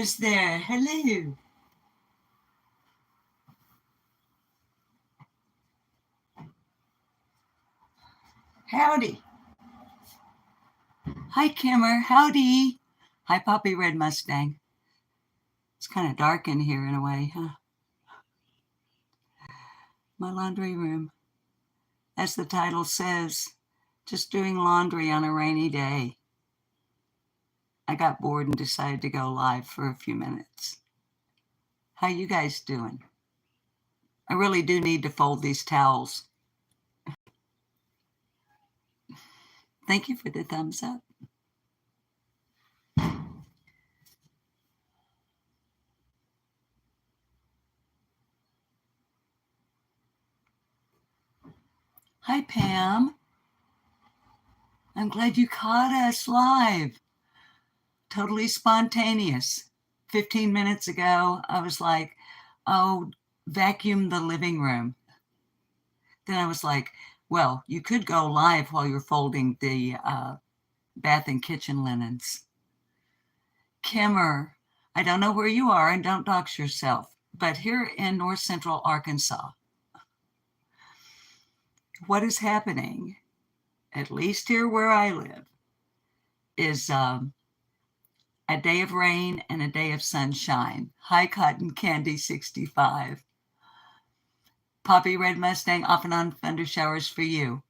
is there? Hello. Howdy. Hi, Kimmer. Howdy. Hi, Poppy Red Mustang. It's kind of dark in here in a way, huh? My laundry room. As the title says, just doing laundry on a rainy day. I got bored and decided to go live for a few minutes. How you guys doing? I really do need to fold these towels. Thank you for the thumbs up. Hi, Pam. I'm glad you caught us live. Totally spontaneous. 15 minutes ago, I was like, oh, vacuum the living room. Then I was like, well, you could go live while you're folding the bath and kitchen linens. Kimmer, I don't know where you are and don't dox yourself, but here in North Central Arkansas, what is happening, at least here where I live, is a day of rain and a day of sunshine. Hi, Cotton Candy 65. Poppy Red Mustang, off and on thunder showers for you.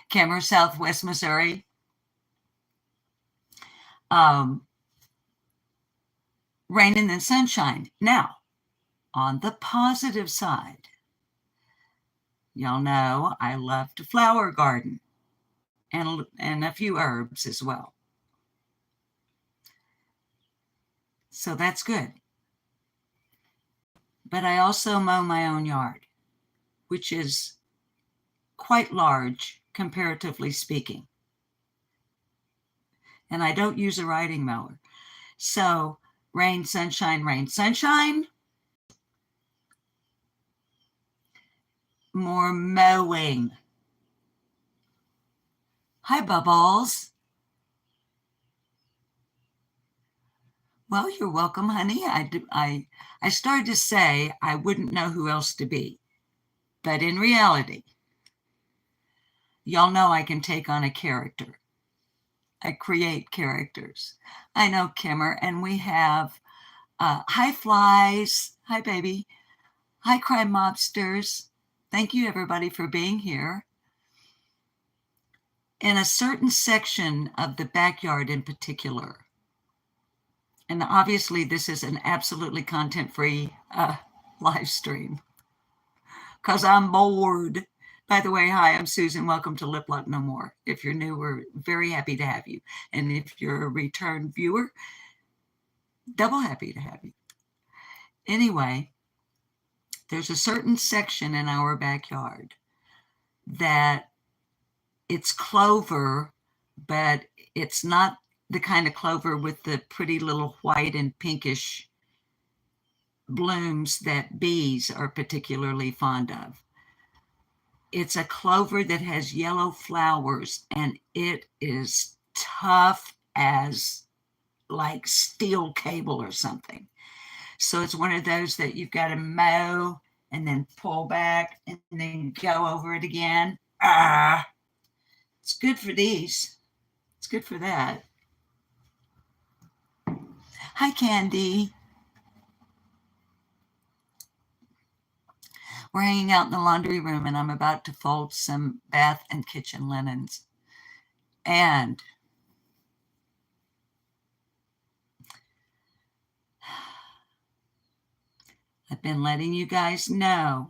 Kimmer, Southwest Missouri. Rain and then sunshine. Now, on the positive side, y'all know I love to flower garden and a few herbs as well. So that's good. But I also mow my own yard, which is quite large, comparatively speaking. And I don't use a riding mower. So rain, sunshine, more mowing. Hi, Bubbles. Well, you're welcome, honey. I started to say I wouldn't know who else to be. But in reality, y'all know I can take on a character. I create characters. I know Kimmer, and we have hi, Flies. Hi, baby. Hi, Crime Mobsters. Thank you, everybody, for being here. In a certain section of the backyard in particular, and obviously this is an absolutely content-free live stream, because I'm bored. By the way, hi, I'm Susan. Welcome to Lip Lock No More. If you're new, we're very happy to have you. And if you're a return viewer, double happy to have you. Anyway, there's a certain section in our backyard that it's clover, but it's not the kind of clover with the pretty little white and pinkish blooms that bees are particularly fond of. It's a clover that has yellow flowers, and it is tough as like steel cable or something. So it's one of those that you've got to mow and then pull back and then go over it again. It's good for these. It's good for that. Hi, Candy. We're hanging out in the laundry room, and I'm about to fold some bath and kitchen linens. And I've been letting you guys know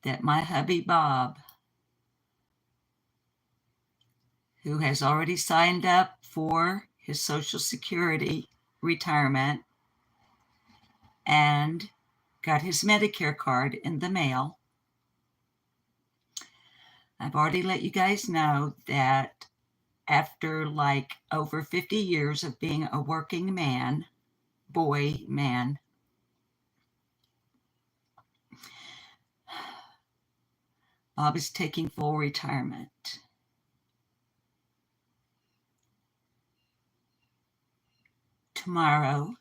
that my hubby Bob, who has already signed up for his Social Security retirement and got his Medicare card in the mail, I've already let you guys know that after like over 50 years of being a working man, man, Bob is taking full retirement. tomorrow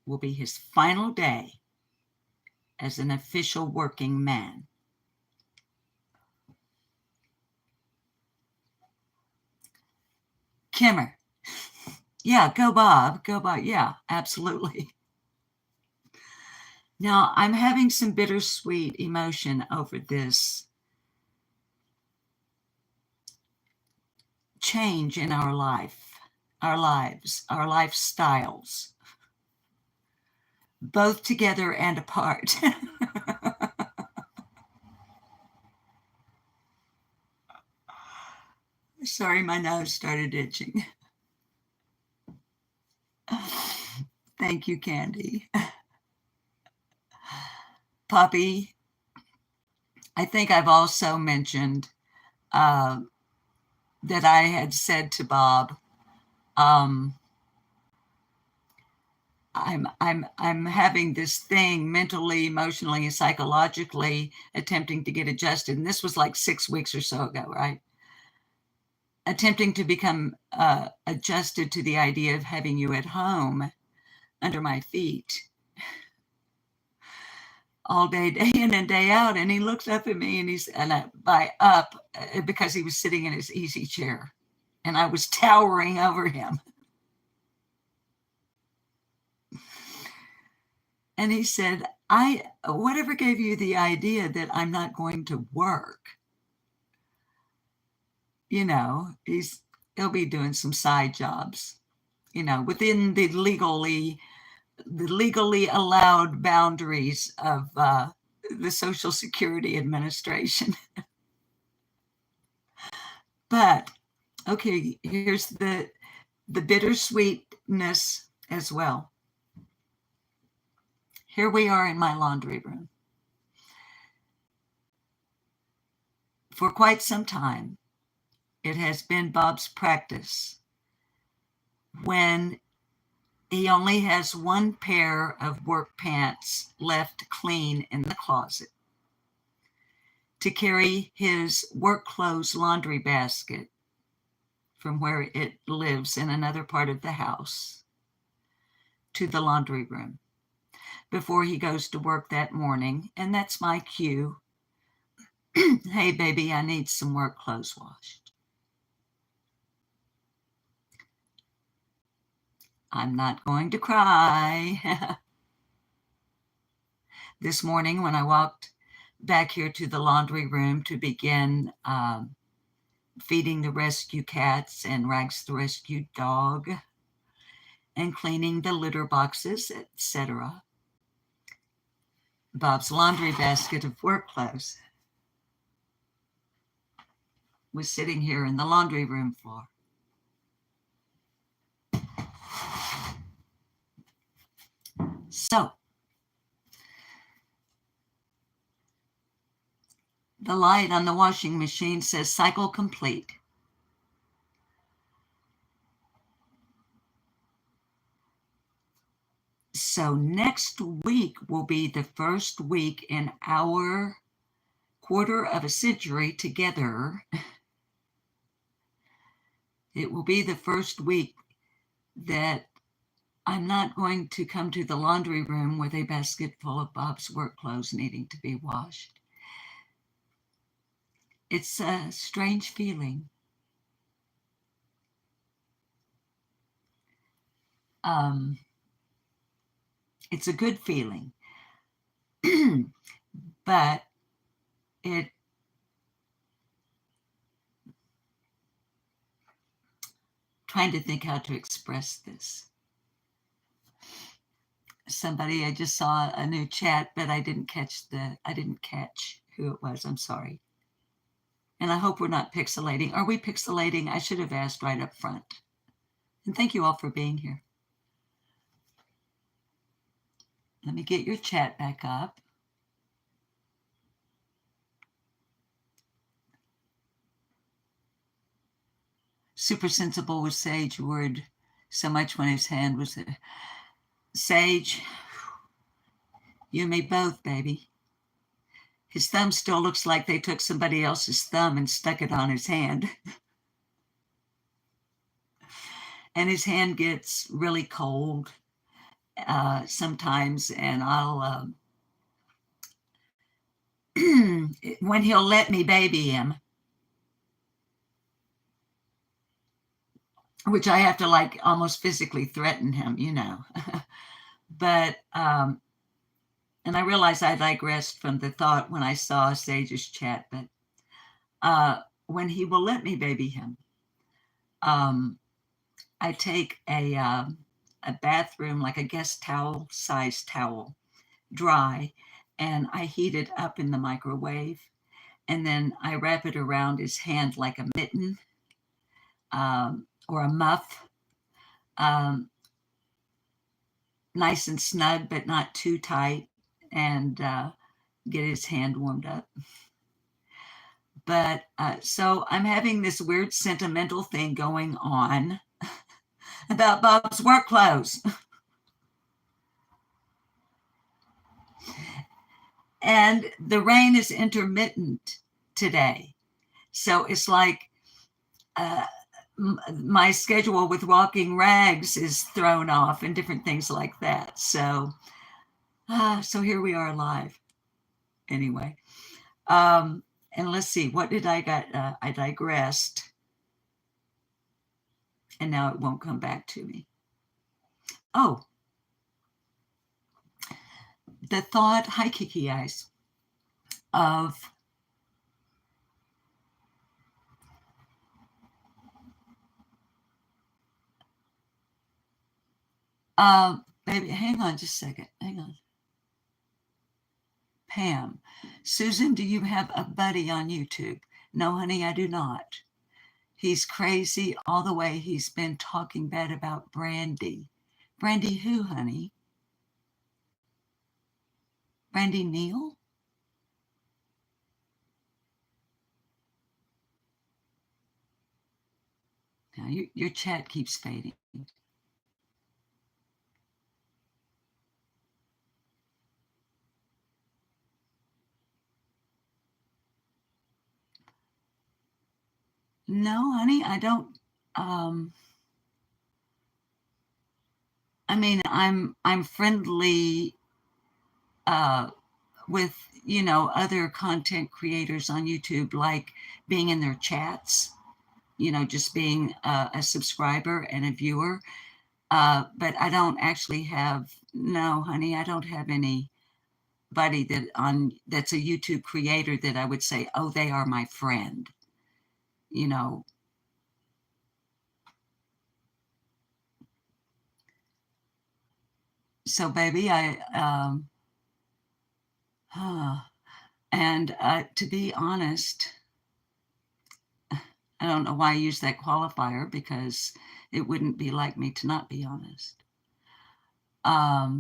will be his final day as an official working man. Kimmer. Yeah, go Bob. Go Bob. Yeah, absolutely. Now, I'm having some bittersweet emotion over this change in our life, our lives, our lifestyles, both together and apart. Sorry, my nose started itching. Thank you, Candy. Poppy, I think I've also mentioned that I had said to Bob, I'm having this thing mentally, emotionally, and psychologically attempting to get adjusted. And this was like 6 weeks or so ago, right? Attempting to become adjusted to the idea of having you at home under my feet all day, day in and day out. And he looks up at me because he was sitting in his easy chair and I was towering over him. And he said, whatever gave you the idea that I'm not going to work? You know, he'll be doing some side jobs, you know, within the legally allowed boundaries of the Social Security Administration. But okay, here's the bittersweetness as well. Here we are in my laundry room. For quite some time, it has been Bob's practice when he only has one pair of work pants left clean in the closet to carry his work clothes laundry basket from where it lives in another part of the house to the laundry room before he goes to work that morning. And that's my cue. Hey, baby, I need some work clothes washed. I'm not going to cry. This morning when I walked back here to the laundry room to begin feeding the rescue cats and Rags the rescue dog and cleaning the litter boxes, etc., Bob's laundry basket of work clothes was sitting here in the laundry room floor. So, the light on the washing machine says cycle complete. So next week will be the first week in our quarter of a century together. It will be the first week that I'm not going to come to the laundry room with a basket full of Bob's work clothes needing to be washed. It's a strange feeling. It's a good feeling, but trying to think how to express this. Somebody, I just saw a new chat, but I didn't catch who it was. I'm sorry. And I hope we're not pixelating. Are we pixelating? I should have asked right up front. And thank you all for being here. Let me get your chat back up. Super sensible with Sage worried so much when his hand was there. Sage, you and me both, baby. His thumb still looks like they took somebody else's thumb and stuck it on his hand. and his hand gets really cold sometimes, and I'll when he'll let me baby him, which I have to like almost physically threaten him, you know. But and I realize I digressed from the thought when I saw Sage's chat, but when he will let me baby him, I take a bathroom, like a guest towel size towel, dry, and I heat it up in the microwave, and then I wrap it around his hand like a mitten or a muff, nice and snug, but not too tight, and get his hand warmed up. But so I'm having this weird sentimental thing going on about Bob's work clothes. And the rain is intermittent today. So it's like my schedule with walking rags is thrown off and different things like that. So, so here we are live. Anyway, and let's see, what did I got? I digressed, and now it won't come back to me. Oh, the thought, hi Kiki Eyes, of baby, hang on just a second. Hang on. Pam, Susan, do you have a buddy on YouTube? No, honey, I do not. He's crazy all the way. He's been talking bad about Brandy. Brandy who, honey? Brandy Neal? Now your chat keeps fading. No, honey, I don't. I mean, I'm friendly with, you know, other content creators on YouTube, like being in their chats, you know, just being a subscriber and a viewer. But I don't actually have, no, honey, I don't have anybody that's a YouTube creator that I would say, oh, they are my friend, you know. So baby, and to be honest, I don't know why I use that qualifier, because it wouldn't be like me to not be honest. I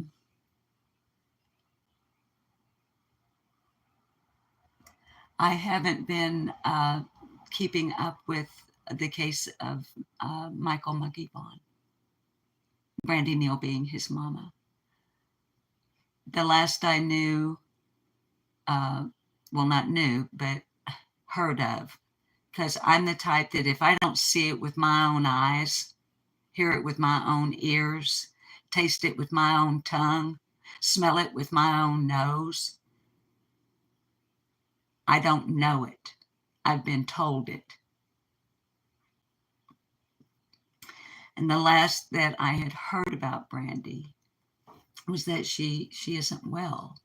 haven't been keeping up with the case of Michael Monkey Vaughn, Brandy Neal being his mama. The last I knew, well, not knew, but heard of, because I'm the type that if I don't see it with my own eyes, hear it with my own ears, taste it with my own tongue, smell it with my own nose, I don't know it. I've been told it. And the last that I had heard about Brandy was that she isn't well.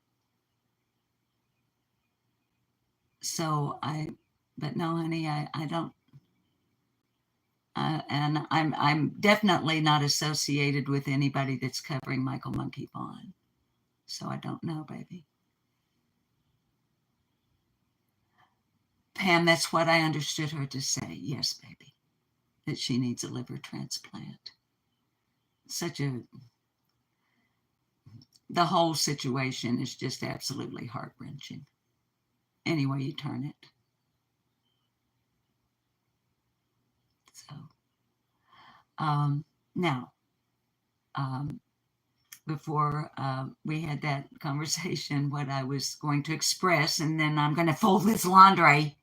So but no, honey, I don't. And I'm definitely not associated with anybody that's covering Michael Monkey Vaughn. So I don't know, baby. Pam, that's what I understood her to say. Yes, baby, that she needs a liver transplant. The whole situation is just absolutely heart-wrenching. Any way you turn it. So, now, before we had that conversation, what I was going to express, and then I'm going to fold this laundry.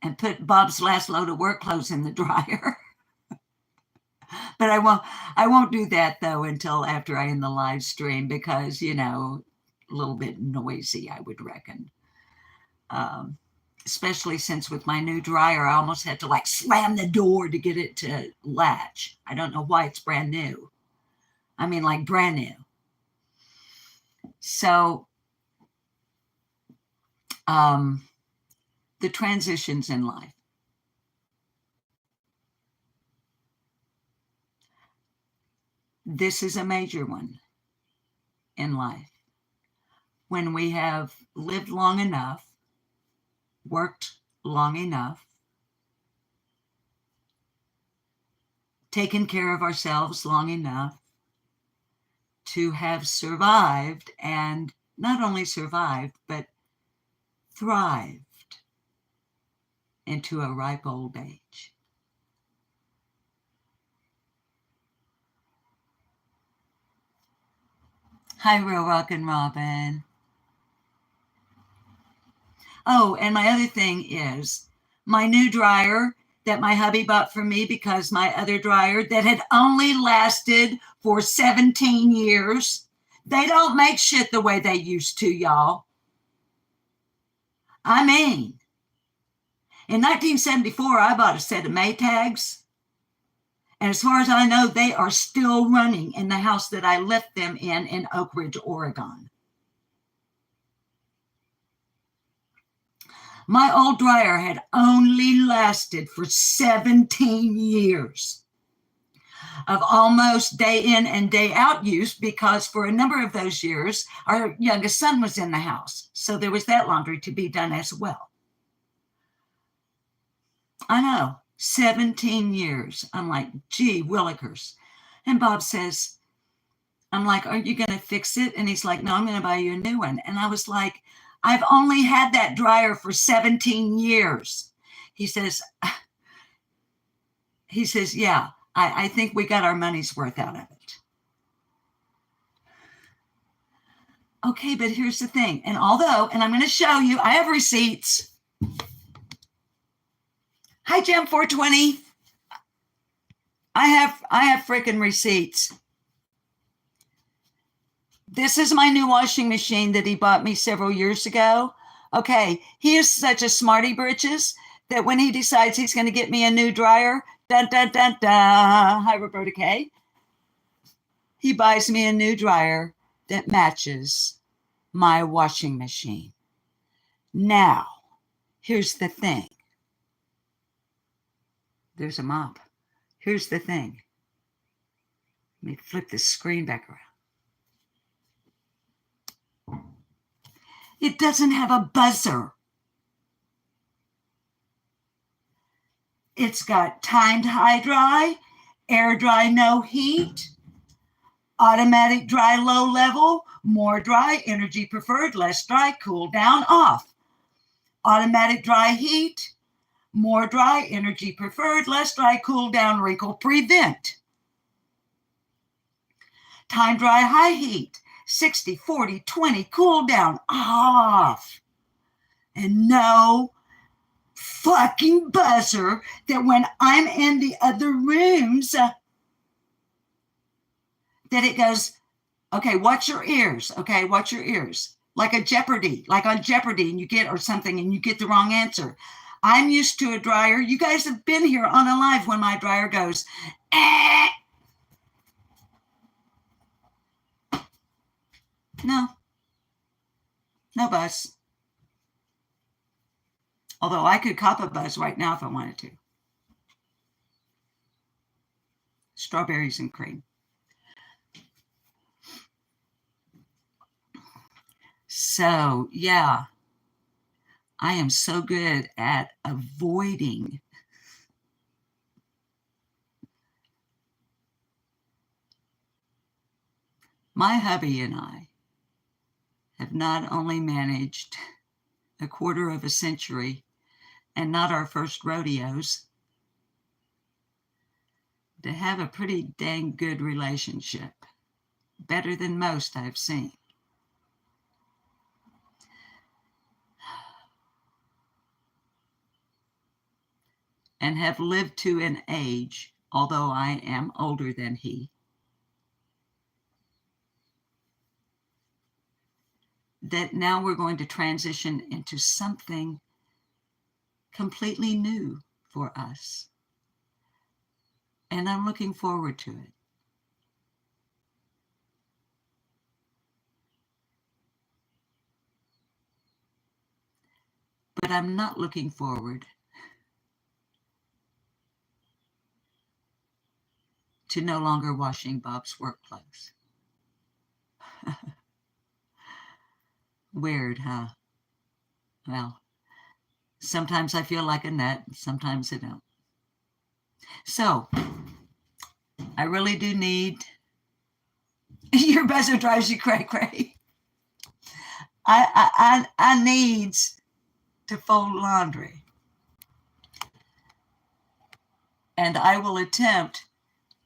and put Bob's last load of work clothes in the dryer. But I won't do that though until after I end the live stream because, you know, a little bit noisy, I would reckon. Especially since with my new dryer, I almost had to like slam the door to get it to latch. I don't know why it's brand new. I mean, like brand new. So, the transitions in life. This is a major one in life. When we have lived long enough, worked long enough, taken care of ourselves long enough to have survived, and not only survived, but thrived into a ripe old age. Hi, Real Rockin' Robin. Oh, and my other thing is my new dryer that my hubby bought for me because my other dryer that had only lasted for 17 years. They don't make shit the way they used to, y'all. I mean, in 1974, I bought a set of Maytags. And as far as I know, they are still running in the house that I left them in Oak Ridge, Oregon. My old dryer had only lasted for 17 years of almost day in and day out use because for a number of those years, our youngest son was in the house. So there was that laundry to be done as well. I know, 17 years. I'm like, gee, willikers. And Bob says, I'm like, are you going to fix it? And he's like, no, I'm going to buy you a new one. And I was like, I've only had that dryer for 17 years. He says, yeah, I think we got our money's worth out of it. Okay, but here's the thing. And I'm going to show you, I have receipts. Hi, Jam 420. I have freaking receipts. This is my new washing machine that he bought me several years ago. Okay, he is such a smarty britches that when he decides he's going to get me a new dryer, dun, dun, dun, dun, hi, Roberta K. He buys me a new dryer that matches my washing machine. Now, here's the thing. There's a mop. Here's the thing. Let me flip the screen back around. It doesn't have a buzzer. It's got timed high dry, air dry no heat, automatic dry low level, more dry, energy preferred, less dry, cool down, off. Automatic dry heat, more dry, energy preferred, less dry, cool down, wrinkle prevent. Time dry high heat, 60, 40, 20, cool down, off. And no fucking buzzer that when I'm in the other rooms, that it goes, okay, watch your ears. Okay, watch your ears. Like a Jeopardy, like on Jeopardy, and you get or something and you get the wrong answer. I'm used to a dryer. You guys have been here on a live when my dryer goes, eh. No buzz. Although I could cop a buzz right now if I wanted to. Strawberries and cream. So, yeah, I am so good at avoiding my hubby and I have not only managed a quarter of a century and not our first rodeos to have a pretty dang good relationship, better than most I've seen. and have lived to an age, although I am older than he, that now we're going to transition into something completely new for us. And I'm looking forward to it. But I'm not looking forward to no longer washing Bob's work clothes. Weird, huh? Well, sometimes I feel like a nut, sometimes I don't. So, I really do need your buzzer drives you cray cray. I needs to fold laundry. And I will attempt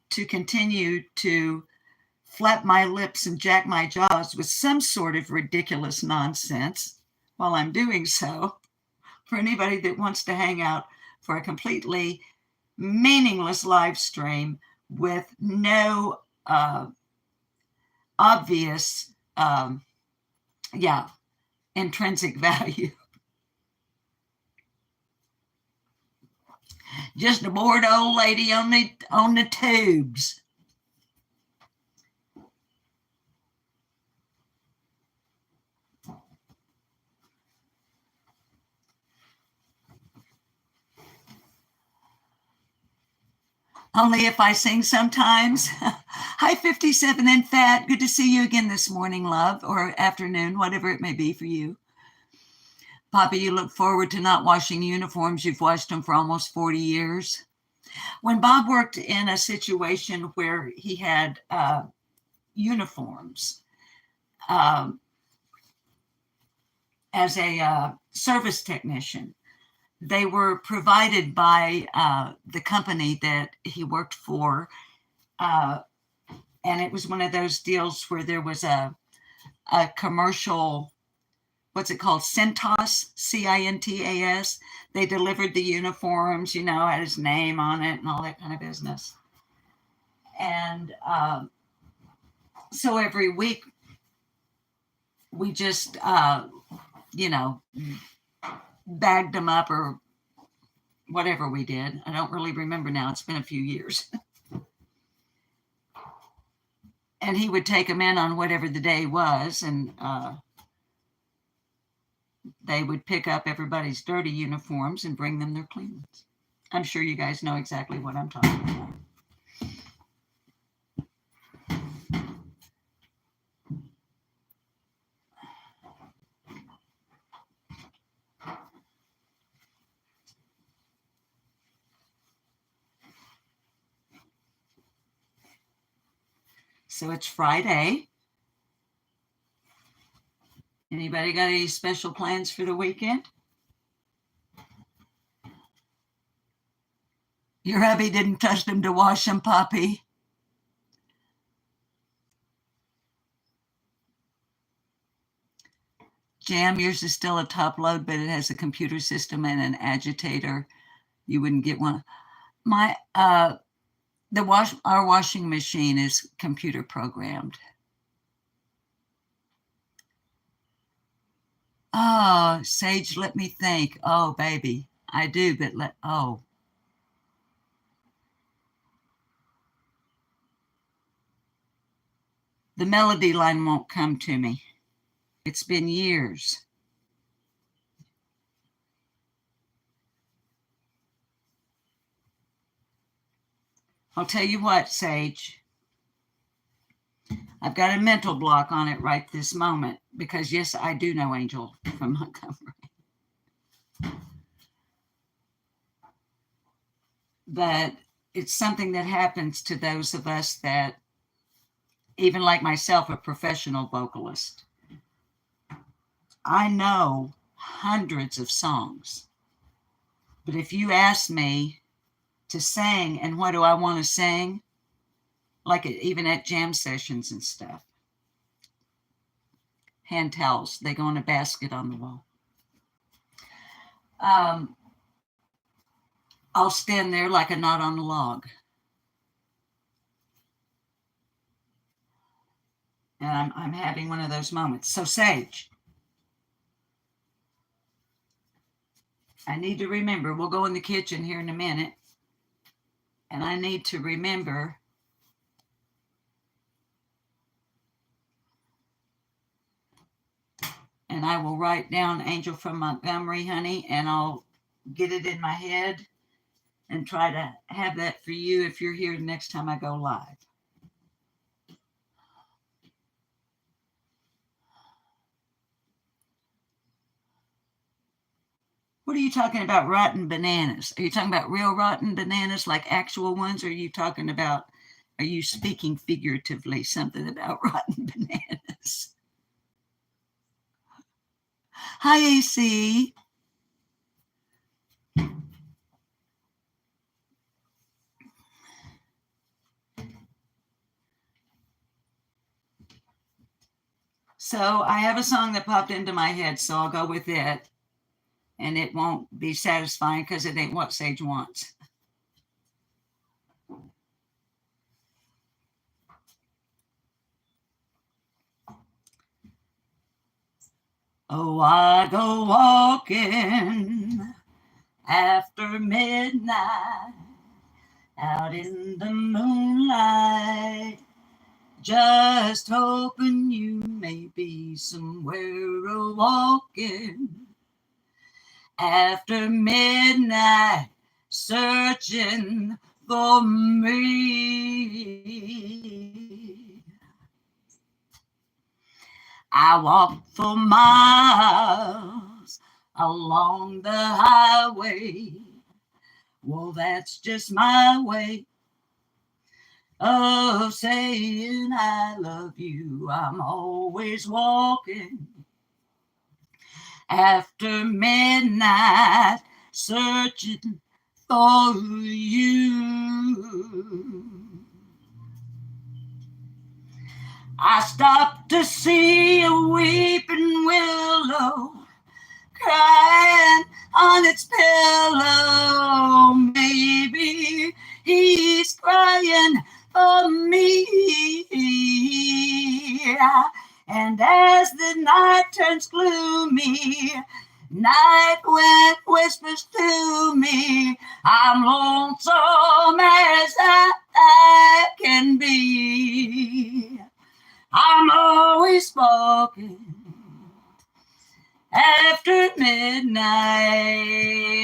to continue to flap my lips and jack my jaws with some sort of ridiculous nonsense while I'm doing so. For anybody that wants to hang out for a completely meaningless live stream with no obvious, intrinsic value. Just a bored old lady on the tubes. Only if I sing sometimes. Hi, 57 and fat. Good to see you again this morning, love, or afternoon, whatever it may be for you. Poppy, you look forward to not washing uniforms. You've washed them for almost 40 years. When Bob worked in a situation where he had uniforms as a service technician, they were provided by the company that he worked for. And it was one of those deals where there was a commercial, what's it called? Cintas, Cintas. They delivered the uniforms, had his name on it and all that kind of business. And so every week we just, bagged them up or whatever we did. I don't really remember now. It's been a few years. And he would take them in on whatever the day was, and they would pick up everybody's dirty uniforms and bring them their clean ones. I'm sure you guys know exactly what I'm talking about. So it's Friday. Anybody got any special plans for the weekend? Your hubby didn't trust him to wash them, Poppy. Jam, yours is still a top load, but it has a computer system and an agitator. You wouldn't get one. Our washing machine is computer programmed. Oh, Sage, let me think. Oh, baby, I do, but the melody line won't come to me. It's been years. I'll tell you what, Sage. I've got a mental block on it right this moment because, yes, I do know Angel from Montgomery. But it's something that happens to those of us that, even like myself, a professional vocalist. I know hundreds of songs. But if you ask me to sing and what do I want to sing, like even at jam sessions and stuff, hand towels, they go in a basket on the wall. I'll stand there like a knot on a log. And I'm having one of those moments. So, Sage, I need to remember, we'll go in the kitchen here in a minute, and I need to remember and I will write down Angel from Montgomery, honey, and I'll get it in my head and try to have that for you if you're here the next time I go live. What are you talking about, rotten bananas? Are you talking about real rotten bananas, like actual ones? Or are you talking about, are you speaking figuratively, something about rotten bananas? Hi, AC. So I have a song that popped into my head, so I'll go with it. And it won't be satisfying because it ain't what Sage wants. Oh, I go walking after midnight out in the moonlight, just hoping you may be somewhere a walking after midnight, searching for me. I walked for miles along the highway. Well, that's just my way of saying I love you. I'm always walking after midnight, searching for you. I stopped to see a weeping willow crying on its pillow. Maybe he's crying for me. And as the night turns gloomy, night wind whispers to me, I'm lonesome as I can be. I'm always walking after midnight,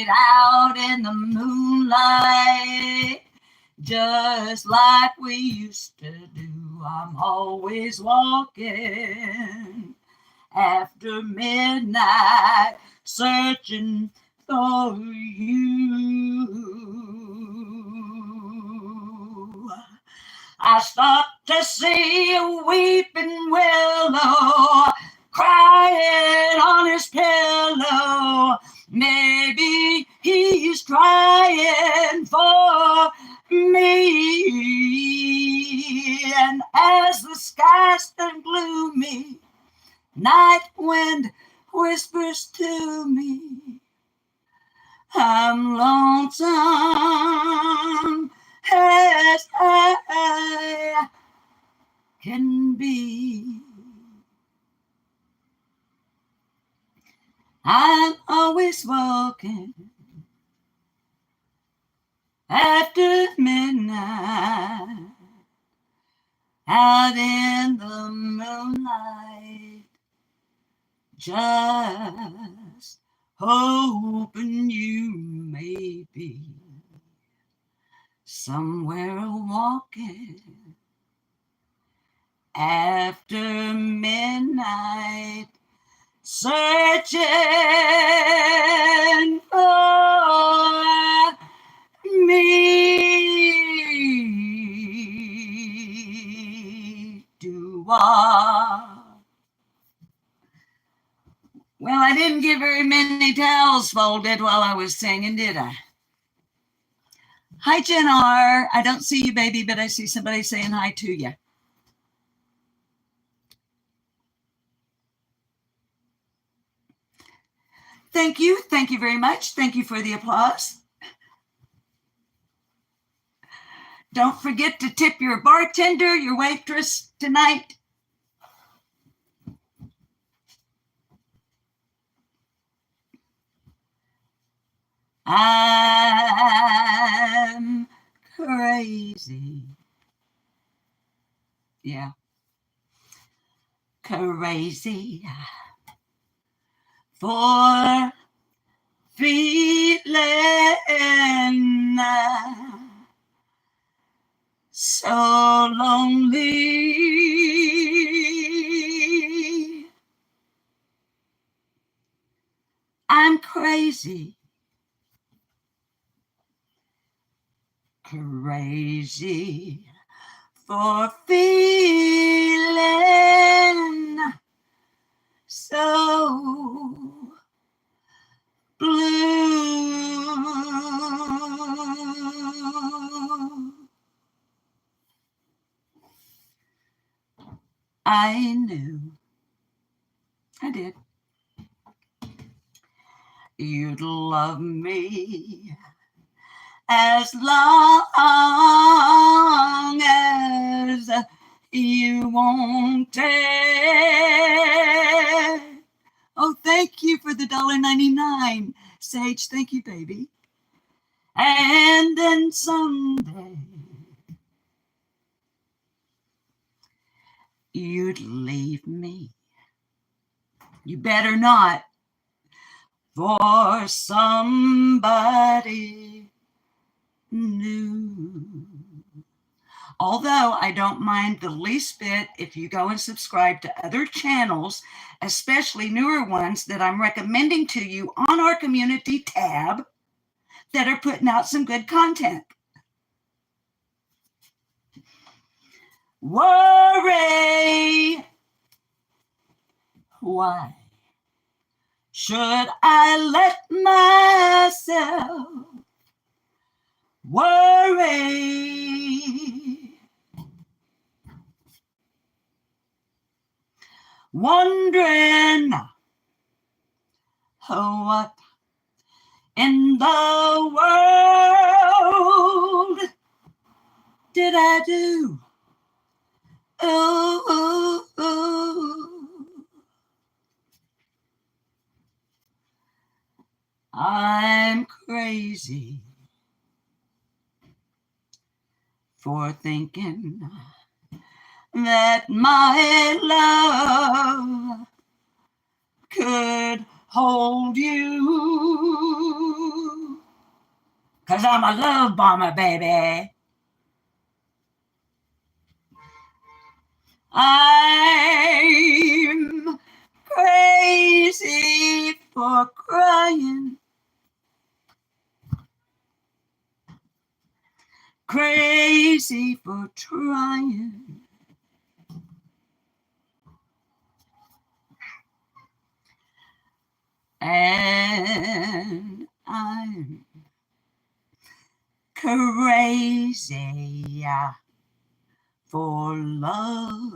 out in the moonlight, just like we used to do. I'm always walking after midnight, searching for you. I stopped to see a weeping willow crying on his pillow. Maybe he's crying for me. And as the skies turn gloomy, night wind whispers to me, I'm lonesome as I can be. I'm always walking after midnight, out in the moonlight, just hoping you may be somewhere walking after midnight, searching for me. Well, I didn't get very many towels folded while I was singing, did I? Hi, Jen R. I don't see you, baby, but I see somebody saying hi to you. Thank you. Thank you very much. Thank you for the applause. Don't forget to tip your bartender, your waitress tonight. I'm crazy. Yeah. Crazy for feeling so lonely. I'm crazy. Crazy for feeling so blue. I knew, I did, you'd love me as long as you wanted. Oh, thank you for the $1.99. Sage, thank you, baby. And then someday you'd leave me. You better not, for somebody new. Although I don't mind the least bit if you go and subscribe to other channels, especially newer ones that I'm recommending to you on our community tab that are putting out some good content. Worry. Why should I let myself worry? Wondering what in the world did I do? Oh, oh, oh. I'm crazy for thinking that my love could hold you. 'Cause I'm a love bomber, baby. I'm crazy for crying. Crazy for trying. And I'm crazy for loving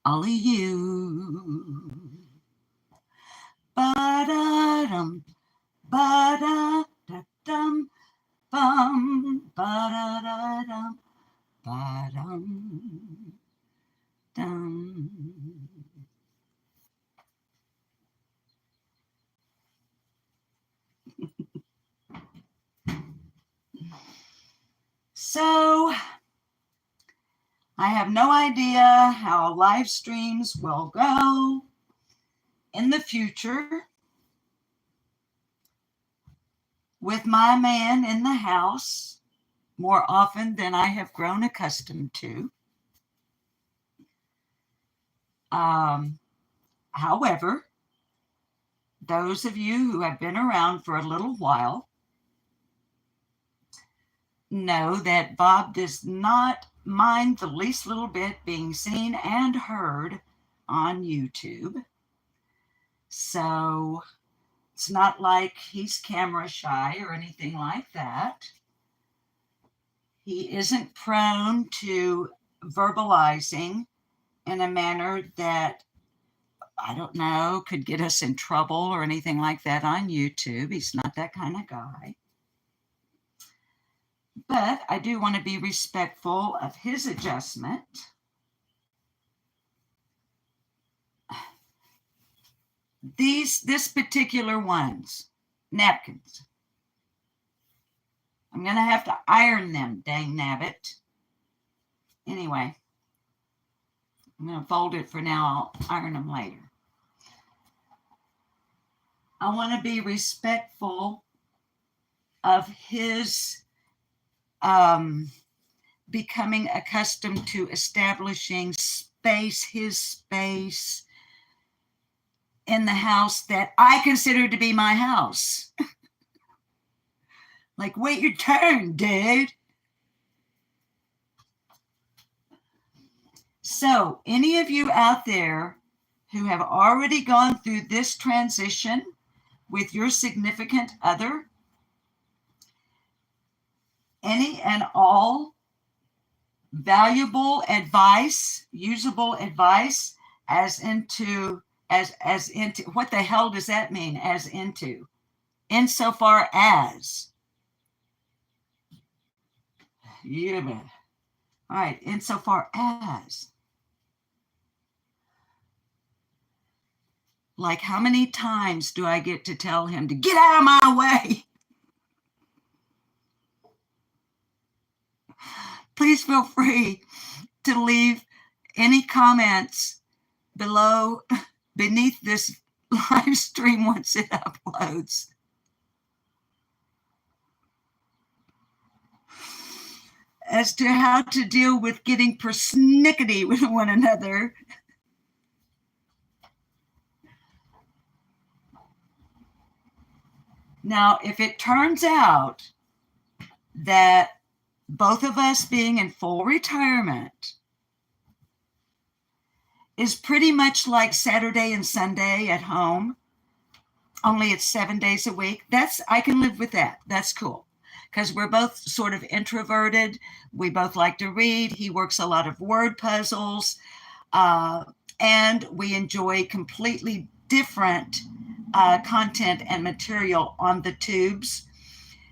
all of you. Ba-da-dum, ba-da-da-dum, bum, ba-da-da-dum, ba-dum, dum. So, I have no idea how live streams will go in the future with my man in the house more often than I have grown accustomed to. However, those of you who have been around for a little while know that Bob does not mind the least little bit being seen and heard on YouTube. So it's not like he's camera shy or anything like that. He isn't prone to verbalizing in a manner that I don't know, could get us in trouble or anything like that on YouTube. He's not that kind of guy. But I do want to be respectful of his adjustment. This particular ones, napkins. I'm going to have to iron them, dang nabbit. Anyway, I'm going to fold it for now. I'll iron them later. I want to be respectful of his becoming accustomed to establishing space, his space in the house that I consider to be my house. Like, wait your turn, dude. So, any of you out there who have already gone through this transition with your significant other, any and all valuable advice, usable advice, as into what the hell does that mean? As into, insofar as. Yeah, man. All right, insofar as. Like, how many times do I get to tell him to get out of my way? Please feel free to leave any comments beneath this live stream once it uploads. As to how to deal with getting persnickety with one another. Now, if it turns out that both of us being in full retirement is pretty much like Saturday and Sunday at home, only it's 7 days a week, I can live with that. That's cool. Because we're both sort of introverted. We both like to read. He works a lot of word puzzles. And we enjoy completely different content and material on the tubes.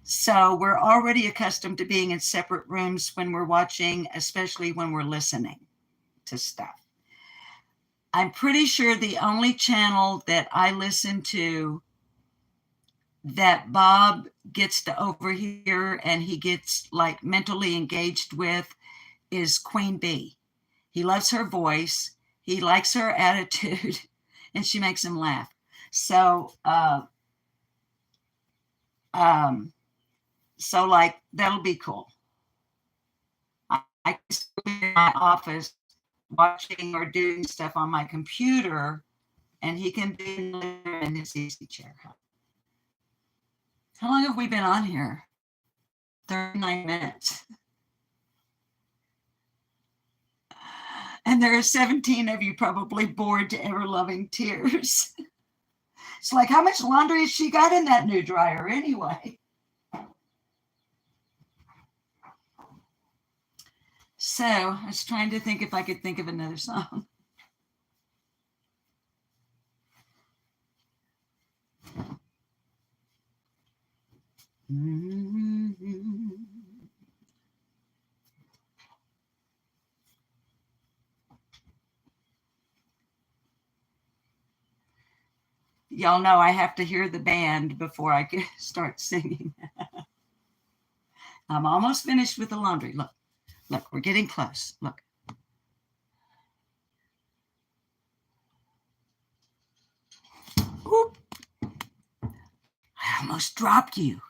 So we're already accustomed to being in separate rooms when we're watching, especially when we're listening to stuff. I'm pretty sure the only channel that I listen to that Bob gets to overhear and he gets like mentally engaged with is Queen Bee. He loves her voice. He likes her attitude and she makes him laugh. So, so like, that'll be cool. I can be in my office watching or doing stuff on my computer and he can be in his easy chair. How long have we been on here? 39 minutes. And there are 17 of you probably bored to ever-loving tears. It's like, how much laundry has she got in that new dryer anyway? So I was trying to think if I could think of another song. Mm-hmm. Y'all know I have to hear the band before I can start singing. I'm almost finished with the laundry. Look, we're getting close. Look. Oop. I almost dropped you.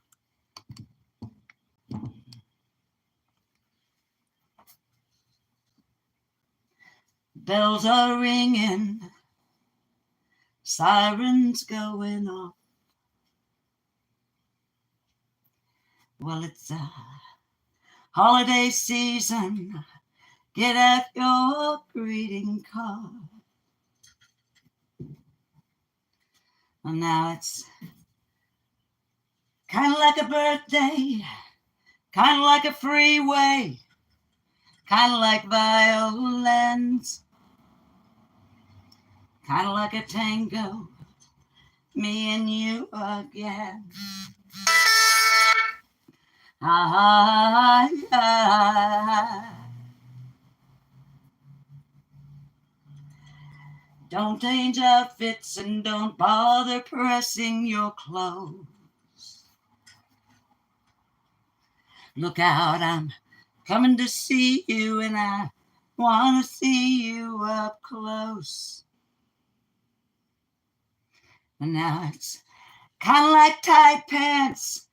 Bells are ringing, sirens going off. Well, it's a holiday season. Get out your greeting card. Well, now it's kind of like a birthday, kind of like a freeway, kind of like violence, kind of like a tango, me and you again. Don't change outfits and don't bother pressing your clothes. Look out, I'm coming to see you and I want to see you up close. And now it's kind of like tight pants,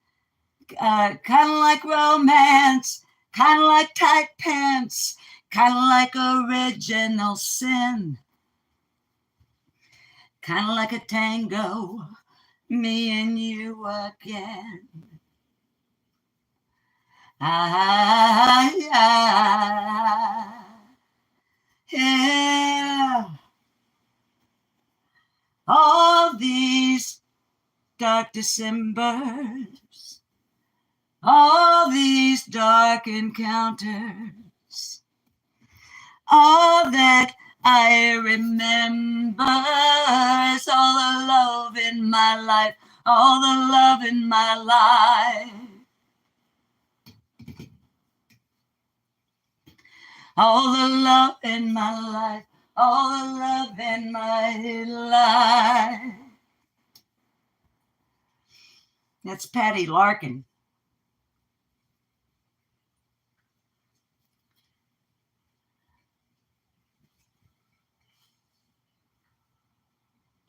kind of like romance, kind of like tight pants, kind of like original sin. Kind of like a tango, me and you again. Yeah. All these dark Decembers, all these dark encounters, all that I remember is all the love in my life, all the love in my life. All the love in my life, all the love in my life. That's Patty Larkin.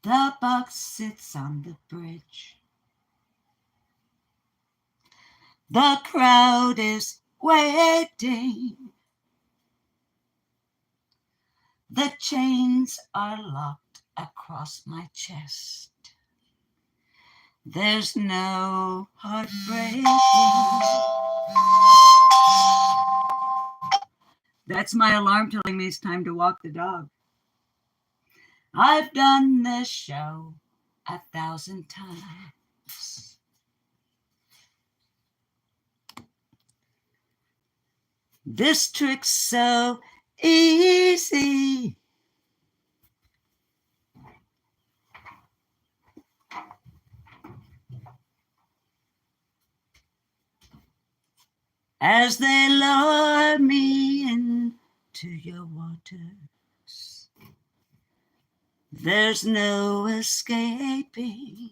The box sits on the bridge. The crowd is waiting. The chains are locked across my chest. There's no heartbreak. That's my alarm telling me it's time to walk the dog. I've done this show 1,000 times. This trick's so easy. As they lower me into your waters, there's no escaping.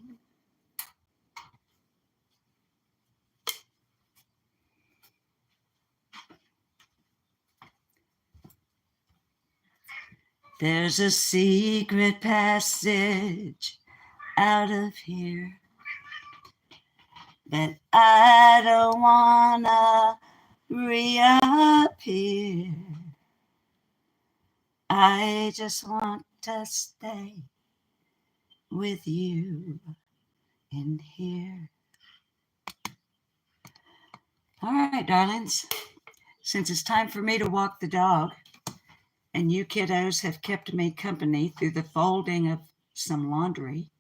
There's a secret passage out of here that I don't wanna reappear. I just want to stay with you in here. All right, darlings, since it's time for me to walk the dog, and you kiddos have kept me company through the folding of some laundry,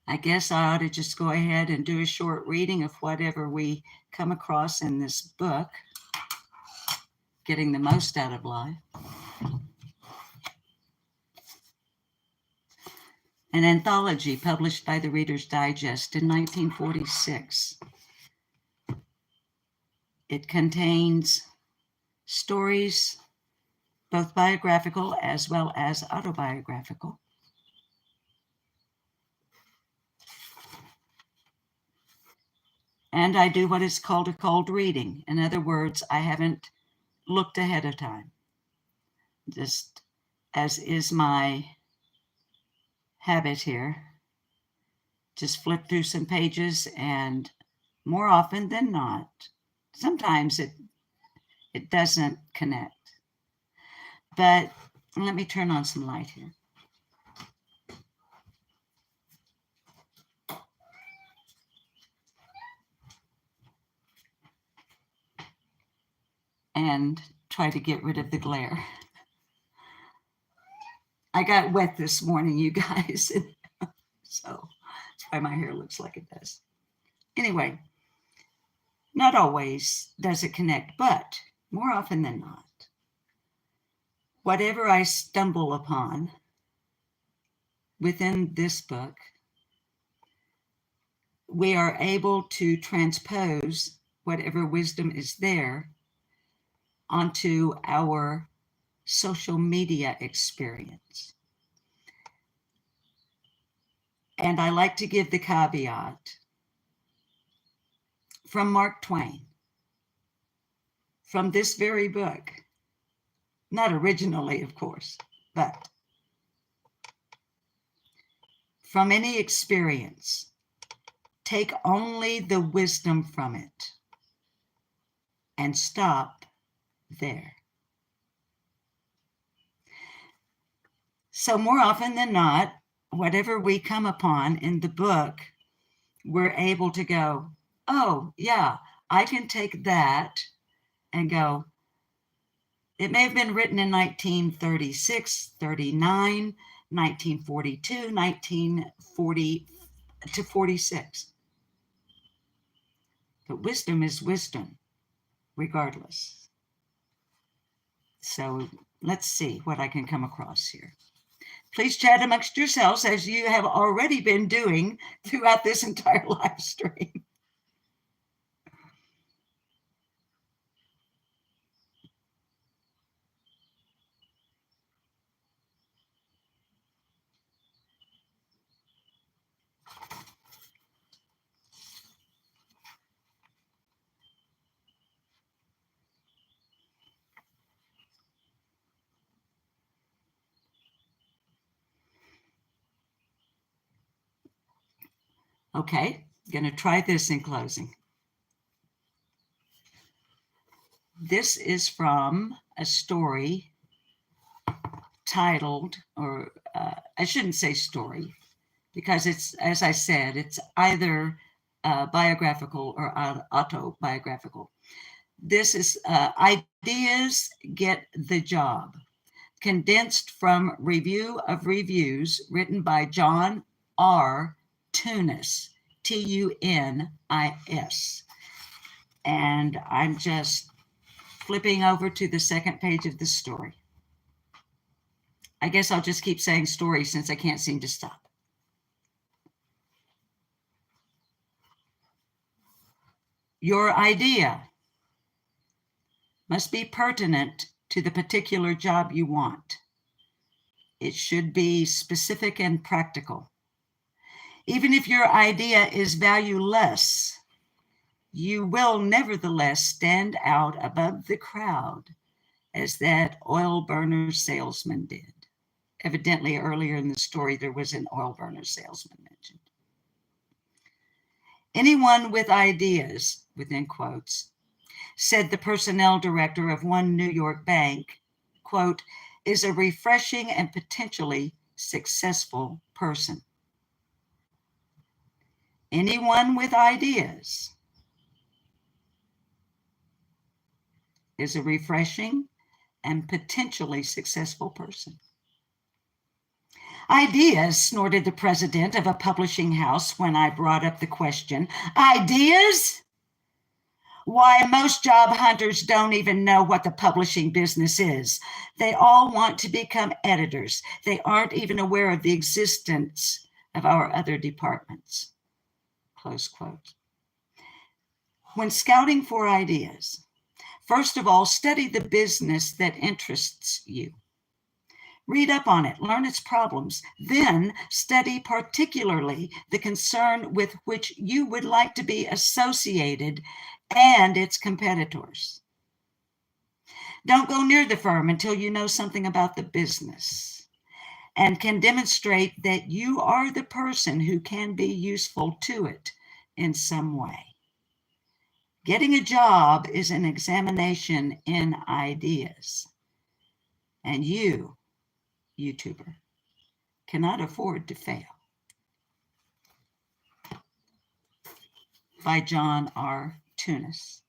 I guess I ought to just go ahead and do a short reading of whatever we come across in this book, Getting the Most Out of Life. An anthology published by the Reader's Digest in 1946. It contains stories, both biographical as well as autobiographical. And I do what is called a cold reading. In other words, I haven't looked ahead of time. Just as is my habit here, just flip through some pages, and more often than not, sometimes it doesn't connect. But let me turn on some light here. And try to get rid of the glare. I got wet this morning, you guys. So that's why my hair looks like it does. Anyway, not always does it connect, but more often than not. whatever I stumble upon within this book, we are able to transpose whatever wisdom is there onto our social media experience. And I like to give the caveat from Mark Twain, from this very book, not originally, of course, but from any experience, take only the wisdom from it and stop there. So more often than not, whatever we come upon in the book, we're able to go, oh, yeah, I can take that and go, it may have been written in 1936, 39, 1942, 1940 to 46. But wisdom is wisdom, regardless. So let's see what I can come across here. Please chat amongst yourselves as you have already been doing throughout this entire live stream. Okay, going to try this in closing. This is from a story titled, or I shouldn't say story, because it's, as I said, it's either biographical or autobiographical. This is Ideas Get the Job, condensed from Review of Reviews, written by John R. Tunis, Tunis. And I'm just flipping over to the second page of the story. I guess I'll just keep saying story since I can't seem to stop. Your idea must be pertinent to the particular job you want. It should be specific and practical. Even if your idea is valueless, you will nevertheless stand out above the crowd as that oil burner salesman did. Evidently, earlier in the story, there was an oil burner salesman mentioned. Anyone with ideas, within quotes, said the personnel director of one New York bank, quote, is a refreshing and potentially successful person. Anyone with ideas is a refreshing and potentially successful person. Ideas, snorted the president of a publishing house when I brought up the question. Ideas? Why, most job hunters don't even know what the publishing business is. They all want to become editors. They aren't even aware of the existence of our other departments. Close quote. When scouting for ideas, first of all, study the business that interests you. Read up on it, learn its problems, then study particularly the concern with which you would like to be associated and its competitors. Don't go near the firm until you know something about the business and can demonstrate that you are the person who can be useful to it in some way. Getting a job is an examination in ideas, and you, YouTuber, cannot afford to fail. By John R. Tunis.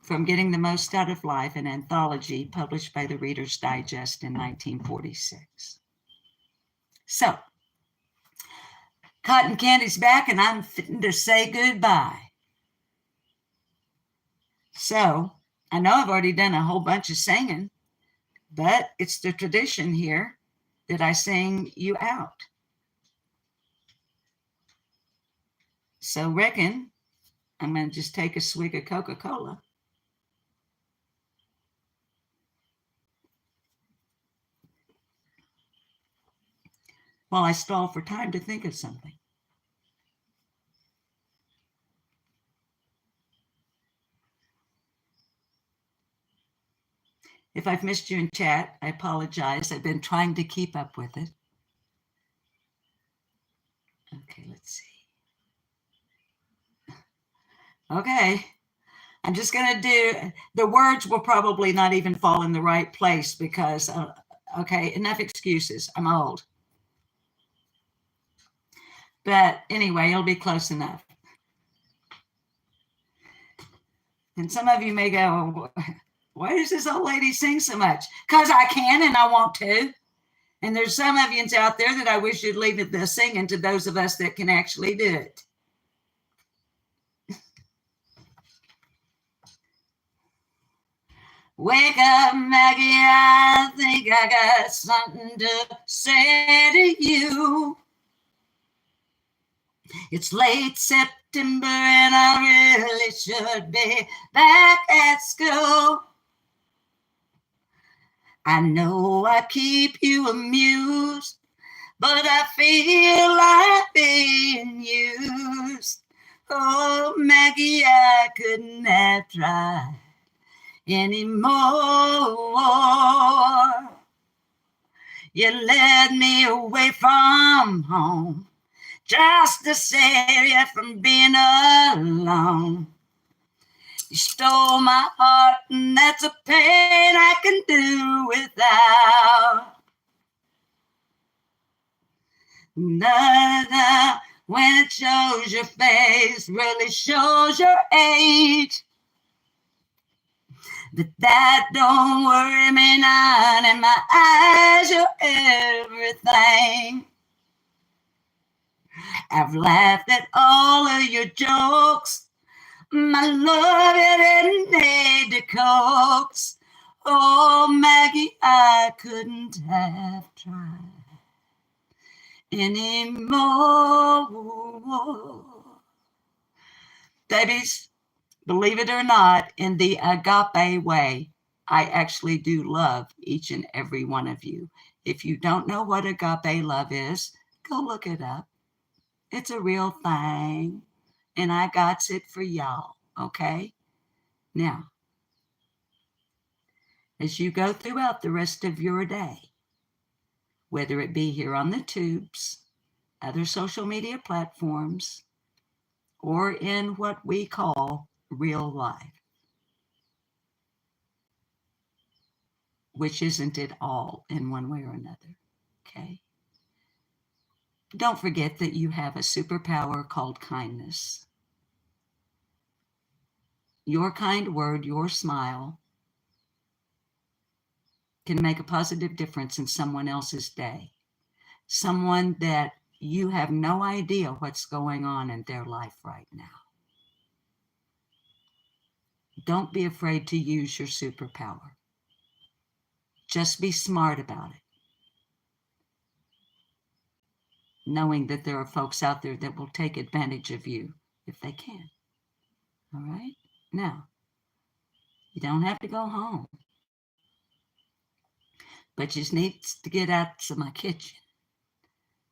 From Getting the Most Out of Life, an anthology published by the Reader's Digest in 1946. So, cotton candy's back and I'm fitting to say goodbye. So, I know I've already done a whole bunch of singing, but it's the tradition here that I sing you out. So reckon I'm going to just take a swig of Coca-Cola. While I stall for time to think of something. If I've missed you in chat, I apologize. I've been trying to keep up with it. Okay, let's see. Okay, I'm just going to do, the words will probably not even fall in the right place because, okay, enough excuses. I'm old. But anyway, it'll be close enough. And some of you may go, why does this old lady sing so much? Because I can and I want to. And there's some of you out there that I wish you'd leave the singing to those of us that can actually do it. Wake up, Maggie, I think I got something to say to you. It's late September and I really should be back at school. I know I keep you amused, but I feel like being used. Oh, Maggie, I couldn't have tried anymore. You led me away from home just to save you from being alone. You stole my heart, and that's a pain I can do without. When it shows your face, really shows your age. But that don't worry me none, and my eyes are everything. I've laughed at all of your jokes. My love, you didn't need to coax. Oh, Maggie, I couldn't have tried anymore. Babies, believe it or not, in the agape way, I actually do love each and every one of you. If you don't know what agape love is, go look it up. It's a real thing, and I got it for y'all, okay? Now, as you go throughout the rest of your day, whether it be here on the tubes, other social media platforms, or in what we call real life, which isn't it all in one way or another, okay? Don't forget that you have a superpower called kindness. Your kind word, your smile, can make a positive difference in someone else's day. Someone that you have no idea what's going on in their life right now. Don't be afraid to use your superpower. Just be smart about it. Knowing that there are folks out there that will take advantage of you if they can. All right? Now, you don't have to go home, but you just need to get out to my kitchen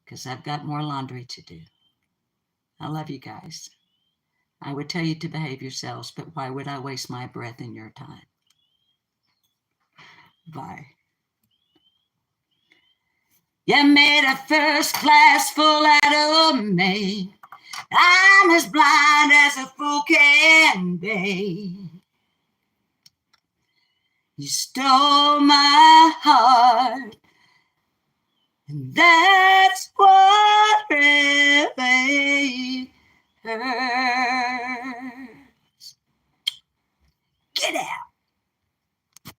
because I've got more laundry to do. I love you guys. I would tell you to behave yourselves, but why would I waste my breath in your time? Bye. You made a first class fool out of me. I'm as blind as a fool can be. You stole my heart, and that